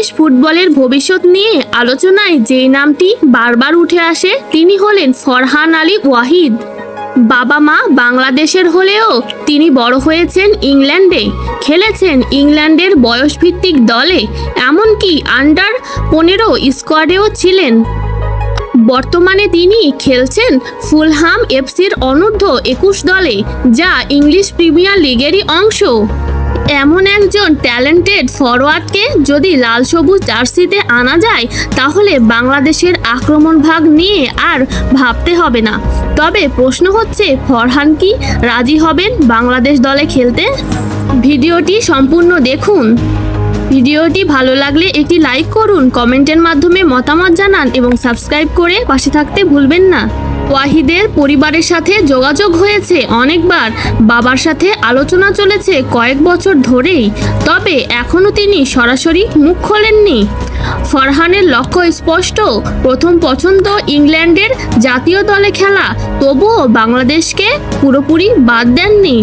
বাংলাদেশ ফুটবলের ভবিষ্যৎ নিয়ে আলোচনায় যেই নামটি বারবার উঠে আসে তিনি হলেন ফরহান আলী ওয়াহিদ। বাবা মা বাংলাদেশের হলেও তিনি বড় হয়েছেন ইংল্যান্ডে, খেলেছেন ইংল্যান্ডের বয়সভিত্তিক দলে, এমনকি আন্ডার-15 স্কোয়াডেও ছিলেন। বর্তমানে তিনি খেলছেন ফুলহাম এফসির অনূর্ধ্ব-21 দলে, যা ইংলিশ প্রিমিয়ার লিগেরই অংশ। এমন একজন ট্যালেন্টেড ফরওয়ার্ডকে যদি লাল সবুজ জার্সিতে আনা যায় তাহলে বাংলাদেশের আক্রমণ ভাগ নিয়ে আর ভাবতে হবে না। তবে প্রশ্ন হচ্ছে, ফরহান কি রাজি হবেন বাংলাদেশ দলে খেলতে? ভিডিওটি সম্পূর্ণ দেখুন। ভিডিওটি ভালো লাগলে একটি লাইক করুন, কমেন্টের মাধ্যমে মতামত জানান এবং সাবস্ক্রাইব করে পাশে থাকতে ভুলবেন না। ওয়াহিদের পরিবারের সাথে যোগাযোগ হয়েছে অনেকবার, বাবার সাথে আলোচনা চলেছে কয়েক বছর ধরেই, তবে এখনও তিনি সরাসরি মুখ খোলেননি। ফরহানের লক্ষ্য স্পষ্ট, প্রথম পছন্দ ইংল্যান্ডের জাতীয় দলে খেলা, তবুও বাংলাদেশকে পুরোপুরি বাদ দেননি।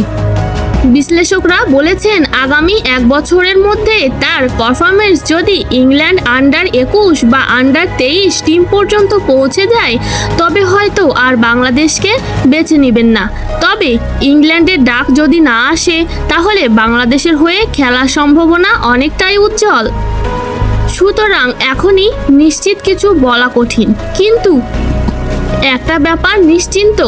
বিশ্লেষকরা বলেছেন আগামী 1 বছরের মধ্যে তার পারফরমেন্স যদি ইংল্যান্ড আন্ডার-21 বা আন্ডার-23 টিম পর্যন্ত পৌঁছে যায় তবে হয়তো আর বাংলাদেশকে বেছে নেবেন না। তবে ইংল্যান্ডের ডাক যদি না আসে তাহলে বাংলাদেশের হয়ে খেলার সম্ভাবনা অনেকটাই উজ্জ্বল। সুতরাং এখনই নিশ্চিত কিছু বলা কঠিন, কিন্তু একটা ব্যাপার নিশ্চিন্ত,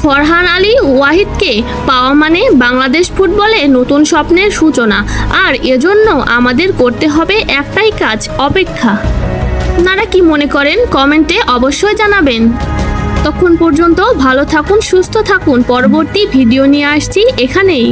ফরহান আলী ওয়াহিদকে পাওয়া মানে বাংলাদেশ ফুটবলে নতুন স্বপ্নের সূচনা। আর এজন্য আমাদের করতে হবে একটাই কাজ, অপেক্ষা। আপনারা কি মনে করেন কমেন্টে অবশ্যই জানাবেন। ততক্ষণ পর্যন্ত ভালো থাকুন, সুস্থ থাকুন। পরবর্তী ভিডিও নিয়ে আসছি এখানেই।